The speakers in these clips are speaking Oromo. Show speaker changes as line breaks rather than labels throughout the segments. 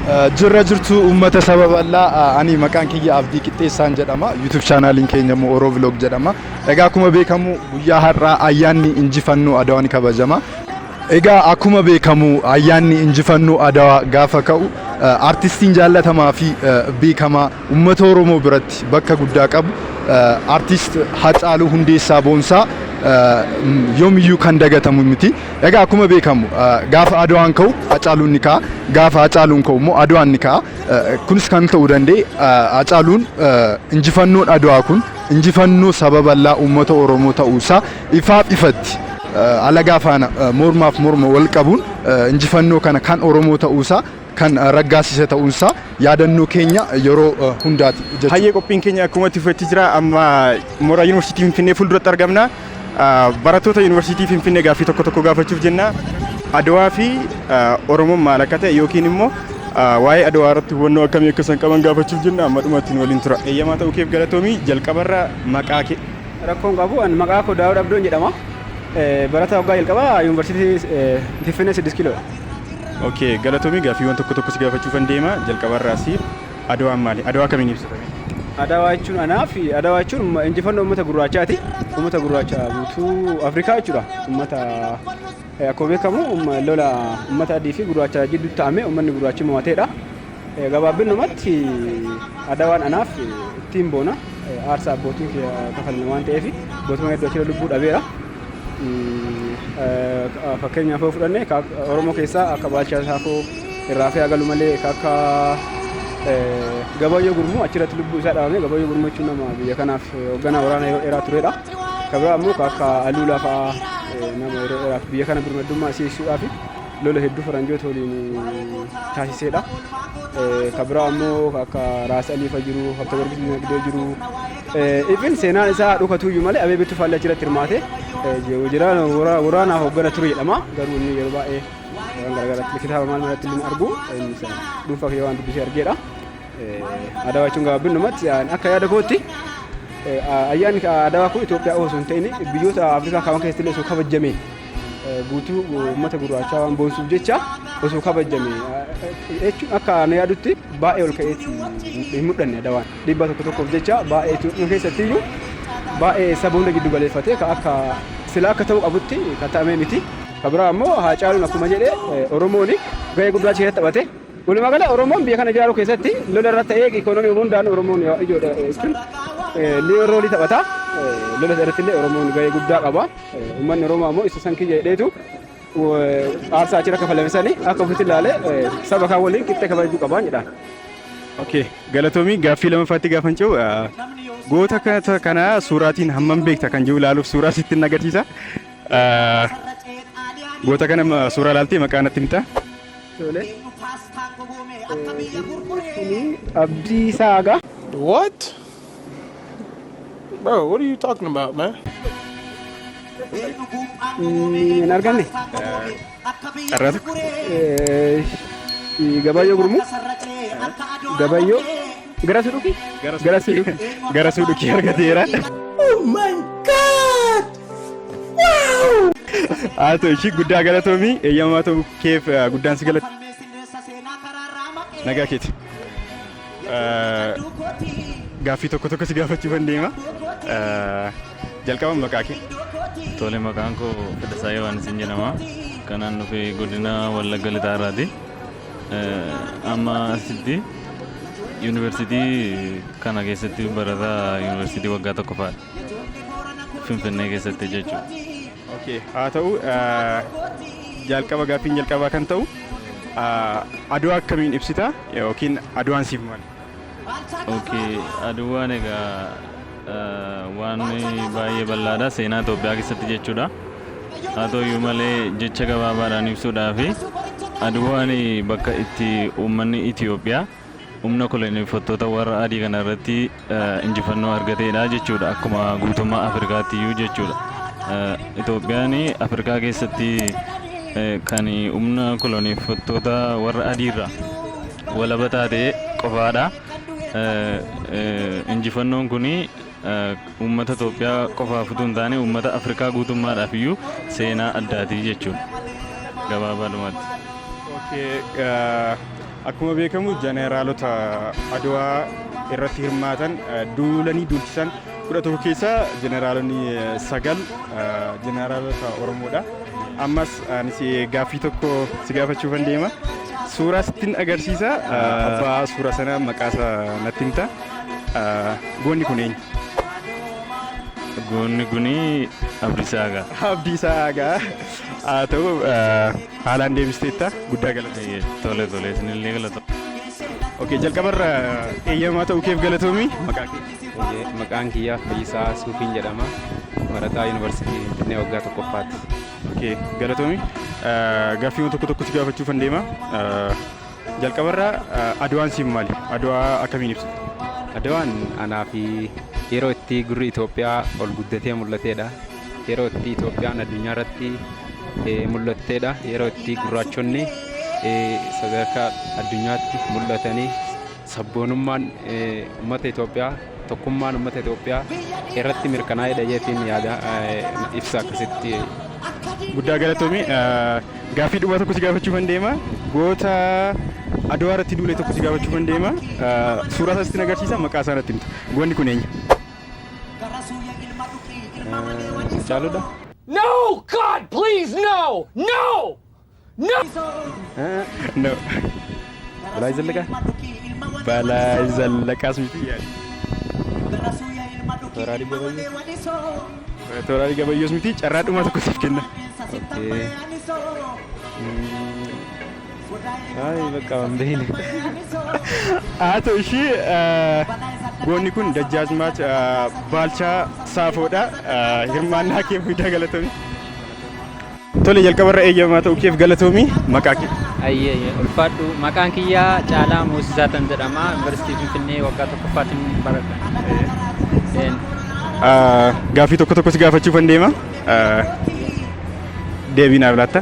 Jirra jirtu uummata saba bal'aa ani maqaan kiyya Abdii Qixxeessaan jedhama. YouTube chaanaaliin keenya immoo Oromoo Vlog jedhama. Egaa akkuma beekamu guyyaa har'aa ayyaanni injifannoo Adawaa ni kabajama. Egaa akkuma beekamu ayyaanni injifannoo Adawaa gaafa ka'u artistiin jaallatamaa fi beekamaa uummata Oromoo biratti bakka guddaa qabu artist Hacaaluu Hundeessaa Boonsaa yoomiyyuu kan dagatamu miti. Egaa akkuma beekamu gaafa Adawaan ka'u Hacaaluun ni ka'a. Gaafa Hacaaluun ka'u immoo Adawaan ni ka'a. Kunis kan ta'uu danda'e Hacaaluun injifannoon Adawaa kun injifannoo saba bal'aa uummata Oromoo ta'uusaa ifaaf ifatti alagaa faana mormaaf morma wal qabuun injifannoo kana kan Oromoo ta'uusaa kan raggaasise ta'uusaa yaadannoo keenya yeroo hundaati jechuudha.
Hayyee qophiin keenya akkuma itti fufetti jira. Amma mooraa yuunivarsiitii Finfinnee fuulduratti argamna. Barattoota yuunivarsiitii Finfinnee gaaffii tokko tokko gaafachuuf jenna. Adawaa fi Oromoon maal akka ta'e yookiin immoo waa'ee Adawaa irratti hubannoo akkamii akka isaan qaban gaafachuuf jenna. Amma dhumatti waliin tura. Eeyyamaa ta'uu keef galatoomii jalqabarra maqaa kee.
Rakkoon qabu an maqaa koo Daawud Abdoon jedhama. Barataa waggaa jalqabaa yuunivarsiitii Finfinnee 6 kiiloo.
Okay, galatoomii gaaffiiwwan tokko tokko si gaafachuufan deema. Jalqabarraa siif Adawaan maali? Adawaa kamiin ibsitame?
Adawaa jechuun anaaf Adawaa jechuun injifannoo uummata gurraachaati. Uummata gurraachaa guutuu Afrikaa jechuudha. Uummata akkuma beekamu lola uummata adii fi gurraachaa jidduutti ta'ame uummanni gurraachi moo'ateedha. Gabaabinumatti Adawaan anaaf ittiin boona. Aarsaa abbootiin kafalan waan ta'eef abbootiin hedduu achirra lubbuu dhabeera. Fakkeenyaaf yoo fudhanne Oromoo keessaa akka Baalchaa Saafoo irraa fi agalu malee akka Gabayyoo Gurmuu achirratti lubbuu isaa dhabame. Gabayyoo Gurmuu jechuun nama biyya kanaaf hoogganaa waraana yeroo dheeraa turedha. Kabira ammoo akka Aluulaa fa'aa nama yeroo dheeraaf biyya kana birmadummaa siisuudhaaf lola hedduu faranjoota waliin taasisedha. Kabira ammoo akka Raas Aliifa jiru, Habta Gorgis Dinagdee jiru. Ifin seenaan isaa dhukatuyyuu malee Abeebitti Faallee achirratti hirmaate jiraan waraana hooggana ture jedhama. Garuu inni yeroo baay'ee waan garaagaraatti kitaaba maal malatti illee argu dhuunfaa kee waan dubbisee argeedha. Adawaa jechuun gabaabinumatti akka yaada kootti ayyaanni Adawaa kun Itoophiyaa osoo hin ta'in biyyoota Afrikaa kaawwan keessatti illee osoo kabajame guutuu uummata gurraachaa waan boonsuuf jecha osoo kabajame jechuun akka na yaadutti baay'ee ol ka'eeti hin mul'anne Adawaan dhibba tokko tokkoof jecha baay'ee Itoophiyaa keessatti iyyuu baay'ee saba hunda giddu galeeffatee akka sila akka ta'uu qabutti kan ta'ame miti. Kabira ammoo Hacaaluun akkuma jedhee Oromoon gahee guddaa keessatti taphate. Walumaa gala Oromoon biyya kana ijaaruu keessatti lola irratti ta'ee ikoonoomii hundaan Oromoon ijoodha jechuun roolii taphata. Lola irratti illee Oromoon gahee guddaa qaba. Uummanni Oromoo ammoo isa san kiyya jedheetu aarsaa achirra kafalamisanii akka ofitti ilaalee saba kaan waliin qixxee kabajuu qabaan jedhaan.
Okay, galatoomii gaaffii lamaffaatti gaafan ce'u goota kana suuraatiin hammam beekta kan jiru ilaaluuf suuraa sitti agarsiisa. Goota kana suuraa ilaaltee maqaa natti himta?
Tole. Abdii Saagaa.
What? Bro, what are you talking about, man?
Hin arganne.
Arrata?
Gabayyoo Gurmuu. Gabayyoo. Gara Suduki? Gara Suduki.
Gara Suduki argateera.
Oh my God! Wow!
Haa ta'u ishii guddaa galatoomii eeyyamaa ta'uu keef guddaan si galata. Nagaa keeti. Gaaffii tokko tokko si gaafachuufan deema. Jalqaban maqaa kee.
Tole maqaan koo Fedhasaa Yohaannis jedhama. Kanaan dhufee godina Wallagga Lixaarraati. Amma asitti yuunivarsiitii kana keessatti barataa yuunivarsiitii waggaa tokkoffaadha. Finfinnee keessatti jechuudha.
Okay, haa ta'u jalqaba gaaffiin jalqabaa kan ta'u Adawaa akkamiin ibsita yookiin Adawaan siif maali?
Okay, Adawaan egaa waan baay'ee bal'aadha seenaa Itoophiyaa keessatti jechuudha. Haa ta'uyyuu malee jecha gabaabaadhaan ibsuudhaaf Adawaan bakka itti uummanni Itoophiyaa humna koloneeffattoota warra adii kana irratti injifannoo argateedha jechuudha. Akkuma guutummaa Afrikaatti iyyuu jechuudha. Itoophiyaan Afrikaa keessatti kan humna koloneeffattoota warra adiirraa walaba taatee qofaadha. Injifannoon kun uummata Itoophiyaa qofaaf utuu hin taane uummata Afrikaa guutummaadhaaf iyyuu seenaa addaati jechuudha. Gabaabaadhumatti.
Okay, akkuma beekamu jeneraalota Adwaa irratti hirmaatan duulanii duulchisan 11 keessaa jeneraalonni 9 jeneraalota Oromoodha. Ammas anis gaaffii tokko si gaafachuufan deema. Suuraa sittin agarsiisa. Abbaa suuraa sana maqaasaa natti himta. Goonni kun eenyu?
Goonni kuni Abdiisaa Agaa.
Abdiisaa Agaa. Haa ta'u haalaan deebisteetta guddaa galata.
Tole tole isinillee galata.
Okay, jalqabarra eeyyamaa ta'uu keef galatoomi maqaa kee.
Maqaan kiyyaa Fayyisaa Suufiin jedhama. Barataa Yuunivarsiitii Finfinnee waggaa tokkoffaatti.
Okay, galatoomi. Gaaffii tokko si gaafachuufan deema. Jalqabarra Adwaan siif maali? Adwaa akkamiin ibsa?
Adwaan anaa fi yeroo itti gurri Itoophiyaa ol guddatee mul'ateedha. Yeroo itti Itoophiyaan addunyaa irratti mul'atteedha. Yeroo itti gurraachonni sadarkaa addunyaatti mul'atanii sabboonummaan uummata Itoophiyaa tokkummaan uummata Itoophiyaa irratti mirkanaa'eedha jeetiin yaada ibsa akkasitti.
Guddaa galatoomi. Gaaffii dhumaa tokko si gaafachuufan deema. Goota Adwaa irratti duule tokko si gaafachuufan deema. Suuraa isaas ittiin agarsiisa maqaa isaa natti himta. Goonni kun eenyu?
Caaludha.
No! God, please, no! No! No!
No. Balaa Zallaqaa? Balaa Zallaqaas miti yaada.
Tooraarii Gabayyoo.
Tooraarii Gabayyoos miti carraa dhumaa tokko siif kenna.
Okay. Bakka waan beekne.
Haa ta'u ishii goonni kun Dajjaazmaach Baalchaa Saafoodha. Hirmaannaa kee guddaa galatoomi. Tole jalqabarra eeyyamaa ta'uu keef galatoomi maqaa kee.
Ayyee ulfaadhu maqaan kiyyaa Caalaa Moosisaa tan jedhama. Yuunivarsiitii Finfinnee waggaa tokkoffaatiin baradha.
Gaaffii tokko si gaafachuufan deema. Deebii naaf laatta.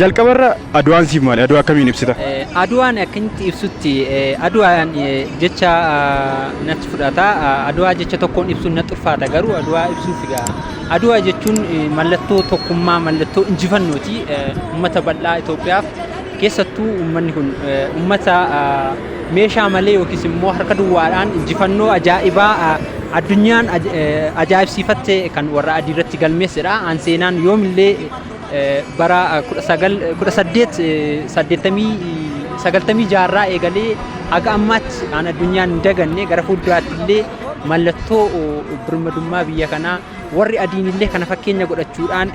Jalqabarra Adwaan siif maali? Adwaa akkamiin ibsita?
Adwaan akkamitti ibsutti Adwaan jecha natti fudhata. Adwaa jecha tokkoon ibsuun natti ulfaata garuu Adwaa ibsuuf egaa Adwaa jechuun mallattoo tokkummaa mallattoo injifannooti. Uummata bal'aa Itoophiyaaf keessattuu uummanni kun uummata meeshaa malee yookiis immoo harka duwwaadhaan injifannoo ajaa'ibaa addunyaan ajaa'ibsiifattee kan warra adii irratti galmeessedha. Seenaan yoomillee bara 1886 eegalee haga ammaatti aan addunyaan hin daganne gara fuulduraatti illee mallattoo birmadummaa biyya kanaa warri adiin illee kana fakkeenya godhachuudhaan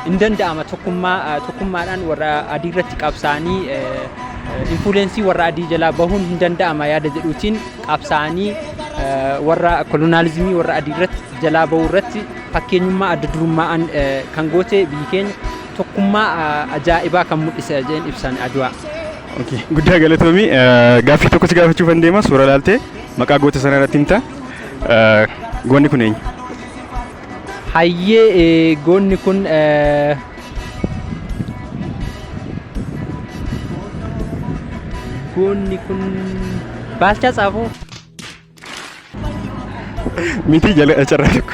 hin danda'ama tokkummaadhaan warra adii irratti qabsaanii influensii warra adii jalaa bahuun hin danda'ama yaada jedhuutiin qabsaanii warra kolonializimii warra adii irratti jalaa bahuu irratti fakkeenyummaa adda durummaa'an kan goote biyyi keenya tokkummaa ajaa'ibaa kan mul'isa jedheen ibsan Adwaa.
Okay, guddaa galatoomi. Gaaffii tokko si gaafachuufan deema. Suura laaltee maqaa goota sanaa irratti himta. Goonni kun eenyu?
Hayyee goonni kun Baalchaa Saafoo.
Miti jala carraa tokko.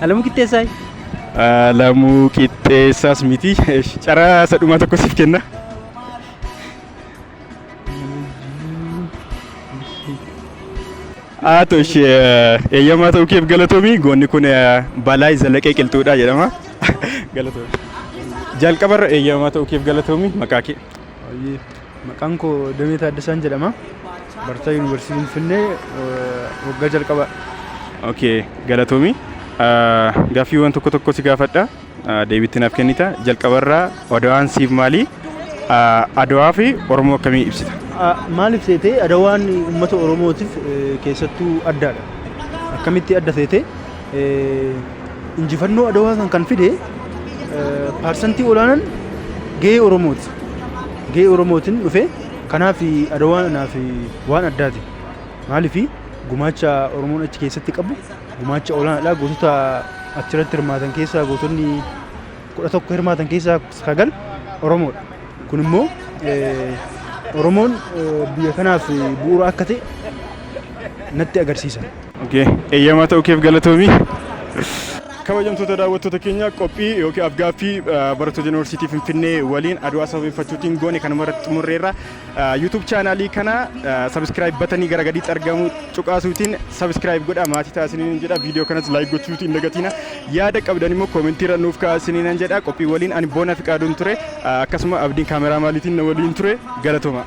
Alamuu Qixxeessaa.
Alamuu Qixxeessaas miti carraa sadhumaa tokko siif kenna. Haa ta'u ishee eeyyamaa ta'uu keef galatoomi. Goonni kun Balaa Zallaqee Qilxuudha jedhama. Galatoomi. Jalqabarra eeyyamaa ta'uu keef galatoomi maqaa kee.
Maqaan koo Damee Taaddasaan jedhama. Barataa Yuunivarsiitii Finfinnee waggaa jalqabaa.
Okay, galatoomi. Gaaffiiwwan tokko si gaafadha. Deebiitti naaf kennita. Jalqabarraa Adwaan siif maali? Adwaa fi Oromoo akkamii ibsita?
Maal ibsite Adwaan uummata Oromootiif keessattuu addaadha. Akkamitti adda seete injifannoo Adwaa kan fide parsantii olaanaan gahee Oromooti. Gahee Oromootiin dhufe kanaaf Adwaan anaaf waan addaati. Maaliif gumaacha Oromoon achi keessatti qabu gumaacha olaanaadha. Gootota achirratti hirmaatan keessaa gootonni 11 hirmaatan keessaa 9 Oromoodha. Kun immoo Oromoon biyya kanaaf bu'uura akka ta'e natti agarsiisa.
Okay, eeyyamaa ta'uu keef galatoomi. Kabajamtoota daawwattoota keenya qophii yookiin afgaaffii barattoota yuunivarsiitii Finfinnee waliin Adwaa sababeeffachuutiin goone kanuma irratti xumurreerra. YouTube chaanaalii kana subscribe batanii gara gadiitti argamu cuqaasuutiin subscribe godhaa maatii taasisaniin jedha. Viidiyoo kanas like gochuutiin dagatina. Yaada qabdan immoo koomentii irra nuuf kaasiniin jedha. Qophii waliin ani Boona Fiqaaduun ture. Akkasuma Abdiin kaameraa maaliitiin na waliin ture. Galatooma.